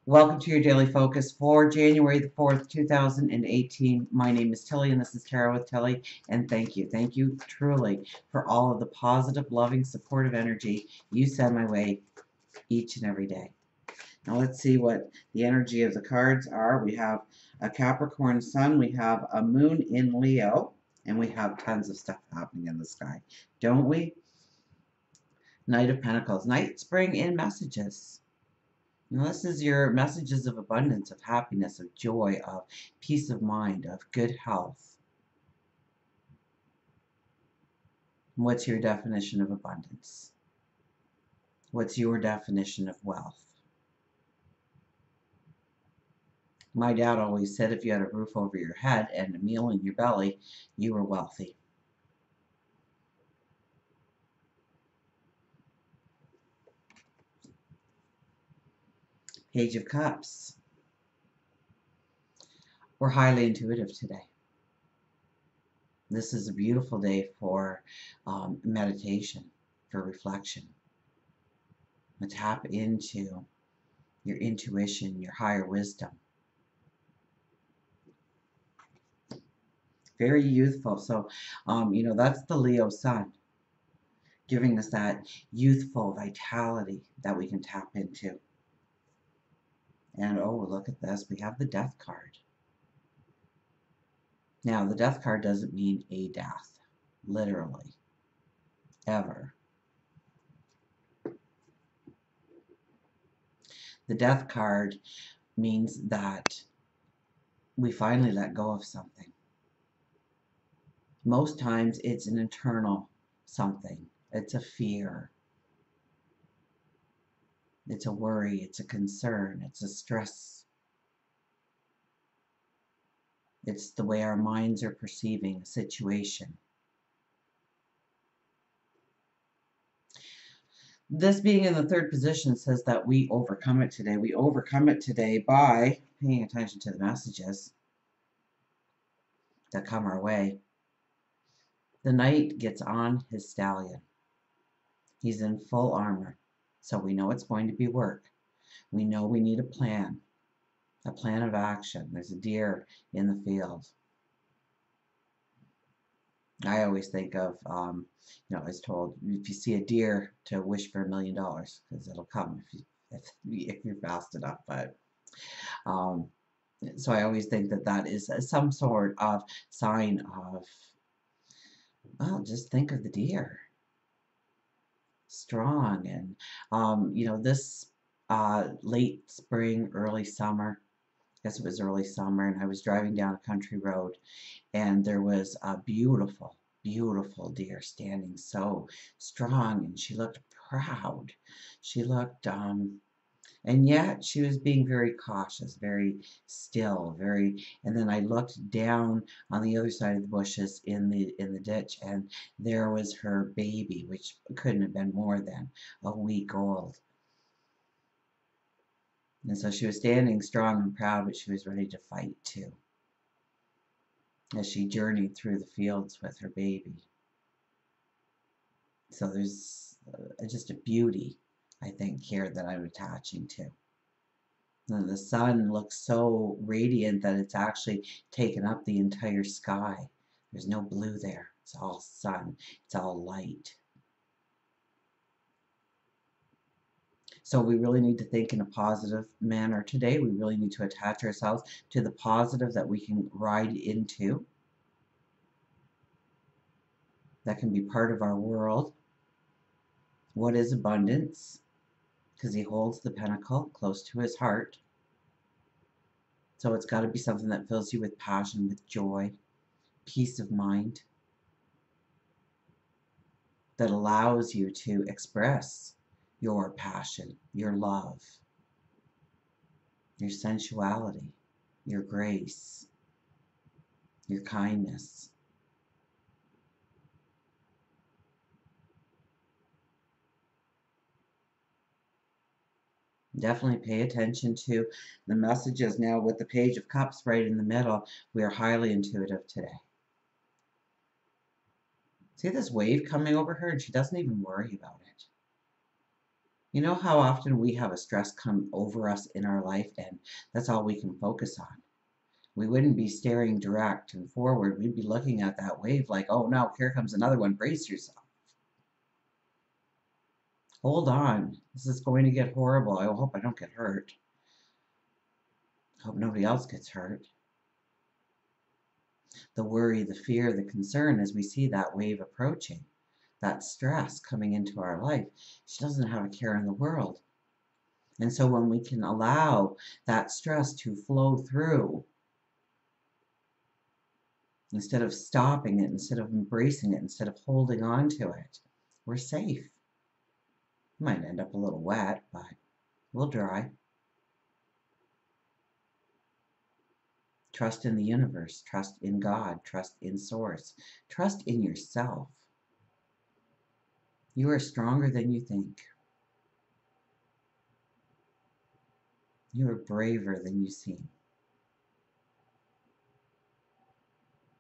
Welcome to your daily focus for January the 4th, 2018. My name is Tilly, and this is Tarot with Tilly. And thank you. Thank you truly for all of the positive, loving, supportive energy you send my way each and every day. Now let's see what the energy of the cards are. We have a Capricorn Sun, we have a Moon in Leo, and we have tons of stuff happening in the sky, don't we? Knight of Pentacles. Knights bring in messages. Now, this is your messages of abundance, of happiness, of joy, of peace of mind, of good health. What's your definition of abundance? What's your definition of wealth? My dad always said if you had a roof over your head and a meal in your belly, you were wealthy. Page of Cups. We're highly intuitive today. This is a beautiful day for meditation, for reflection. Tap into your intuition, your higher wisdom. Very youthful. So, that's the Leo sun, giving us that youthful vitality that we can tap into. And oh, look at this. We have the Death card. Now, the Death card doesn't mean a death, literally, ever. The Death card means that we finally let go of something. Most times it's an internal something. It's a fear. It's a worry. It's a concern. It's a stress. It's the way our minds are perceiving a situation. This being in the third position says that we overcome it today. We overcome it today by paying attention to the messages that come our way. The knight gets on his stallion. He's in full armor, so we know it's going to be work. We know we need a plan of action. There's a deer in the field. I always think of, I was told if you see a deer to wish for $1 million because it'll come if you're fast enough. But so I always think that is some sort of sign of, well, just think of the deer, strong, and this late spring, early summer. I guess it was early summer, and I was driving down a country road, and there was a beautiful, beautiful deer standing so strong, and she looked proud. She looked, and yet she was being very cautious, very still, and then I looked down on the other side of the bushes in the ditch, and there was her baby, which couldn't have been more than a week old. And so she was standing strong and proud, but she was ready to fight too, as she journeyed through the fields with her baby. So there's just a beauty, I think, here that I'm attaching to. And the sun looks so radiant that it's actually taken up the entire sky. There's no blue there. It's all sun. It's all light. So we really need to think in a positive manner today. We really need to attach ourselves to the positive that we can ride into, that can be part of our world. What is abundance? Because he holds the pentacle close to his heart. So it's got to be something that fills you with passion, with joy, peace of mind, that allows you to express your passion, your love, your sensuality, your grace, your kindness. Definitely pay attention to the messages. Now with the Page of Cups right in the middle, we are highly intuitive today. See this wave coming over her, and she doesn't even worry about it. You know how often we have a stress come over us in our life and that's all we can focus on? We wouldn't be staring direct and forward. We'd be looking at that wave like, oh no, here comes another one. Brace yourself. Hold on. This is going to get horrible. I hope I don't get hurt. I hope nobody else gets hurt. The worry, the fear, the concern as we see that wave approaching, that stress coming into our life. She doesn't have a care in the world. And so when we can allow that stress to flow through, instead of stopping it, instead of embracing it, instead of holding on to it, we're safe. Might end up a little wet, but we'll dry. Trust in the universe, trust in God, trust in Source, trust in yourself. You are stronger than you think. You are braver than you seem.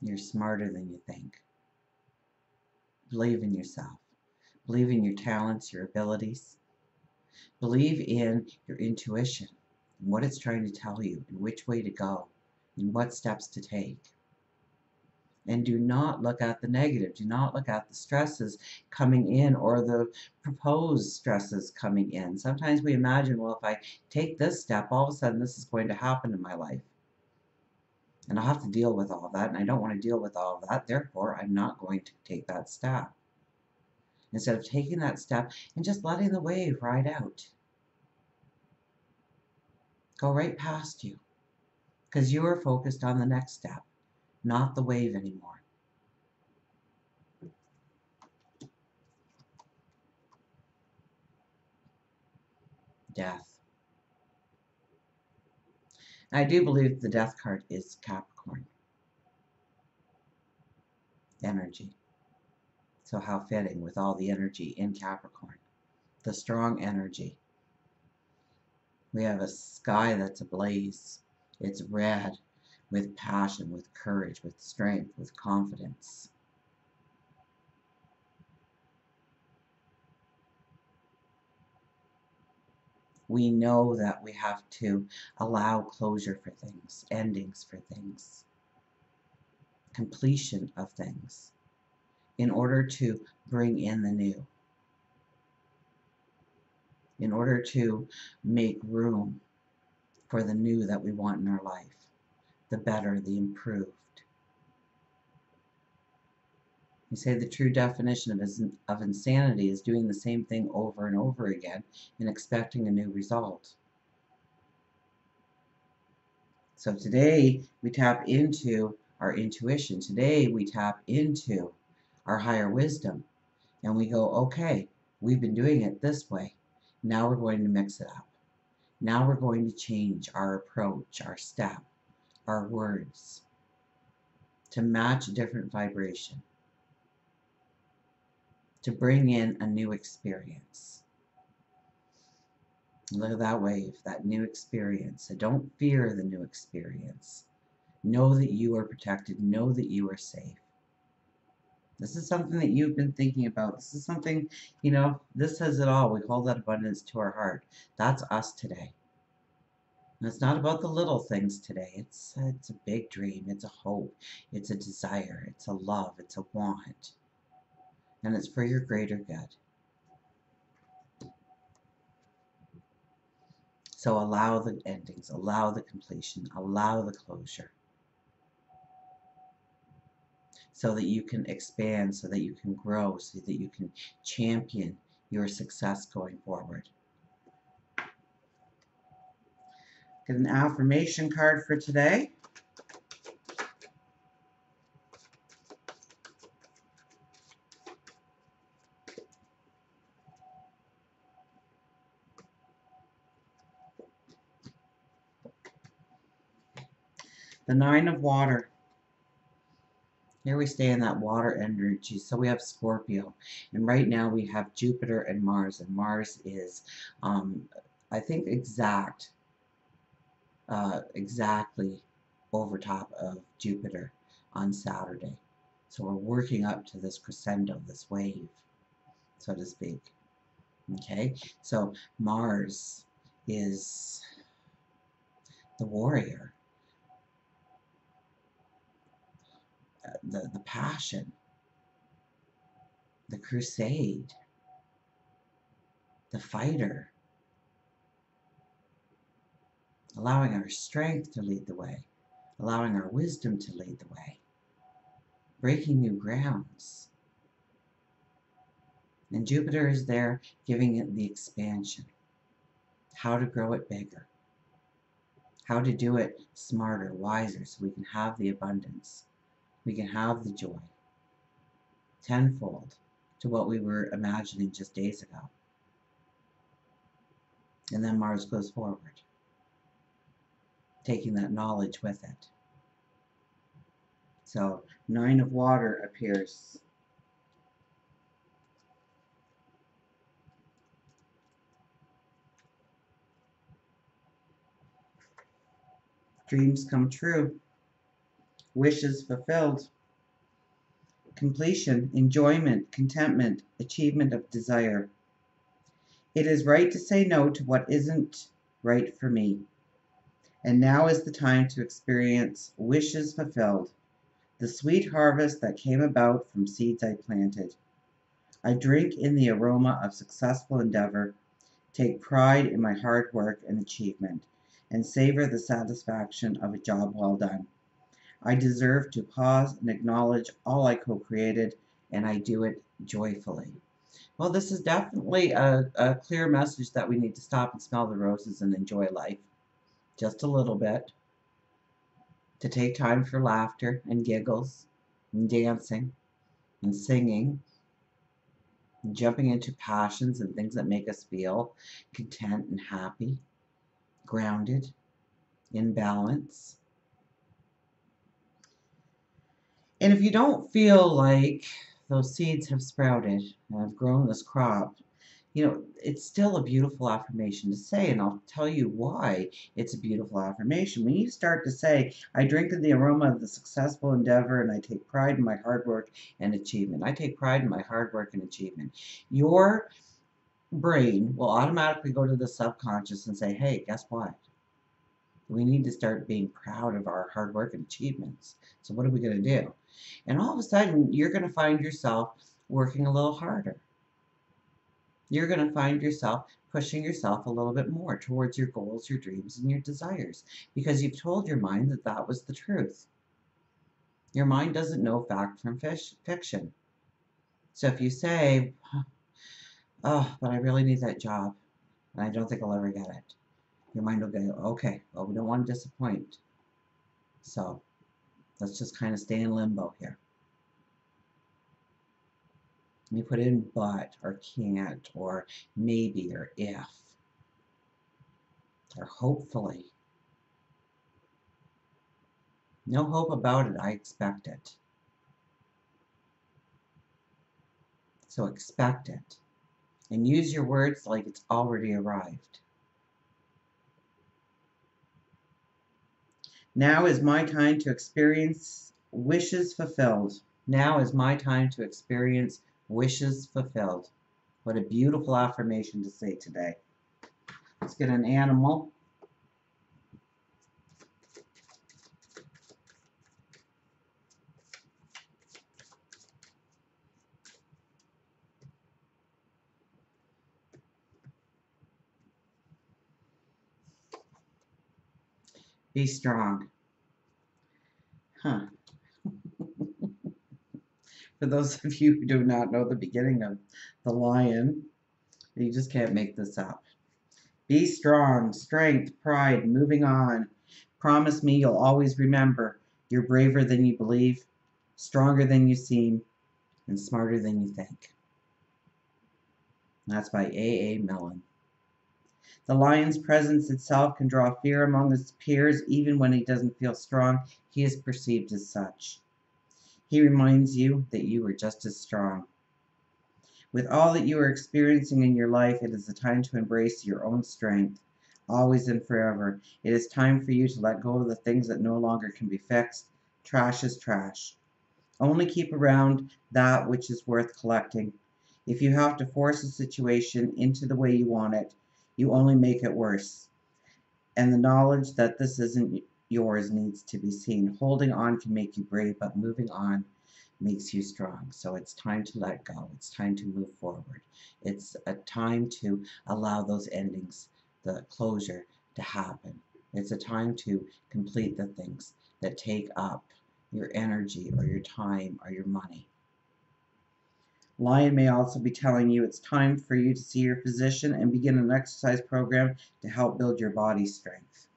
You're smarter than you think. Believe in yourself. Believe in your talents, your abilities. Believe in your intuition and what it's trying to tell you and which way to go and what steps to take. And do not look at the negative. Do not look at the stresses coming in or the proposed stresses coming in. Sometimes we imagine, well, if I take this step, all of a sudden this is going to happen in my life. And I'll have to deal with all of that, and I don't want to deal with all of that. Therefore, I'm not going to take that step. Instead of taking that step and just letting the wave ride out. Go right past you. Because you are focused on the next step, not the wave anymore. Death. And I do believe the death card is Capricorn energy. So how fitting with all the energy in Capricorn. The strong energy. We have a sky that's ablaze. It's red with passion, with courage, with strength, with confidence. We know that we have to allow closure for things, endings for things, completion of things, in order to bring in the new, in order to make room for the new that we want in our life, the better, the improved. You say the true definition of insanity is doing the same thing over and over again and expecting a new result. So today we tap into our intuition. Today we tap into our higher wisdom and we go, okay, we've been doing it this way. Now we're going to mix it up. Now we're going to change our approach, our step, our words to match a different vibration, to bring in a new experience. Look at that wave, that new experience. So don't fear the new experience. Know that you are protected. Know that you are safe. This is something that you've been thinking about. This is something, this says it all. We hold that abundance to our heart. That's us today. And it's not about the little things today. It's a big dream. It's a hope. It's a desire. It's a love. It's a want. And it's for your greater good. So allow the endings, allow the completion, allow the closure. So that you can expand, so that you can grow, so that you can champion your success going forward. Get an affirmation card for today. The Nine of Water. Here we stay in that water energy. So we have Scorpio. And right now we have Jupiter and Mars. And Mars is, I think, exactly over top of Jupiter on Saturday. So we're working up to this crescendo, this wave, so to speak. Okay, so Mars is the warrior, the passion, the crusade, the fighter, allowing our strength to lead the way, allowing our wisdom to lead the way, breaking new grounds. And Jupiter is there giving it the expansion, how to grow it bigger, how to do it smarter, wiser, so we can have the abundance, we can have the joy, tenfold to what we were imagining just days ago. And then Mars goes forward, taking that knowledge with it. So 9 of water appears. Dreams come true, wishes fulfilled, completion, enjoyment, contentment, achievement of desire. It is right to say no to what isn't right for me. And now is the time to experience wishes fulfilled, the sweet harvest that came about from seeds I planted. I drink in the aroma of successful endeavor, take pride in my hard work and achievement, and savor the satisfaction of a job well done. I deserve to pause and acknowledge all I co-created, and I do it joyfully. Well, this is definitely a clear message that we need to stop and smell the roses and enjoy life just a little bit, to take time for laughter and giggles and dancing and singing and jumping into passions and things that make us feel content and happy, grounded, in balance. And if you don't feel like those seeds have sprouted and have grown this crop, it's still a beautiful affirmation to say, and I'll tell you why it's a beautiful affirmation. When you start to say, I drink in the aroma of the successful endeavor, and I take pride in my hard work and achievement. I take pride in my hard work and achievement. Your brain will automatically go to the subconscious and say, hey, guess what? We need to start being proud of our hard work and achievements. So what are we going to do? And all of a sudden, you're going to find yourself working a little harder. You're going to find yourself pushing yourself a little bit more towards your goals, your dreams, and your desires, because you've told your mind that that was the truth. Your mind doesn't know fact from fiction. So if you say, oh, but I really need that job, and I don't think I'll ever get it, your mind will go, okay, well, we don't want to disappoint. So let's just kind of stay in limbo here. You put in but or can't or maybe or if or hopefully. No hope about it, I expect it. So expect it. And use your words like it's already arrived. Now is my time to experience wishes fulfilled. Now is my time to experience wishes fulfilled. What a beautiful affirmation to say today. Let's get an animal. Be strong. Huh. For those of you who do not know the beginning of the lion, you just can't make this up. Be strong, strength, pride, moving on. Promise me you'll always remember you're braver than you believe, stronger than you seem, and smarter than you think. That's by A. Mellon. The lion's presence itself can draw fear among his peers. Even when he doesn't feel strong, he is perceived as such. He reminds you that you are just as strong. With all that you are experiencing in your life, it is the time to embrace your own strength, always and forever. It is time for you to let go of the things that no longer can be fixed. Trash is trash. Only keep around that which is worth collecting. If you have to force a situation into the way you want it, you only make it worse. And the knowledge that this isn't yours needs to be seen. Holding on can make you brave, but moving on makes you strong. So it's time to let go. It's time to move forward. It's a time to allow those endings, the closure, to happen. It's a time to complete the things that take up your energy or your time or your money. Lion may also be telling you it's time for you to see your physician and begin an exercise program to help build your body strength.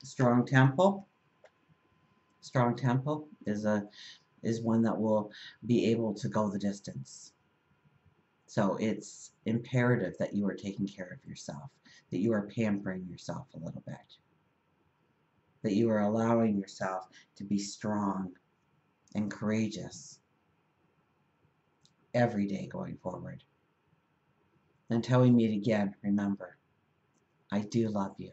Strong temple. Strong temple is one that will be able to go the distance. So it's imperative that you are taking care of yourself, that you are pampering yourself a little bit, that you are allowing yourself to be strong and courageous every day going forward. Until we meet again, remember, I do love you.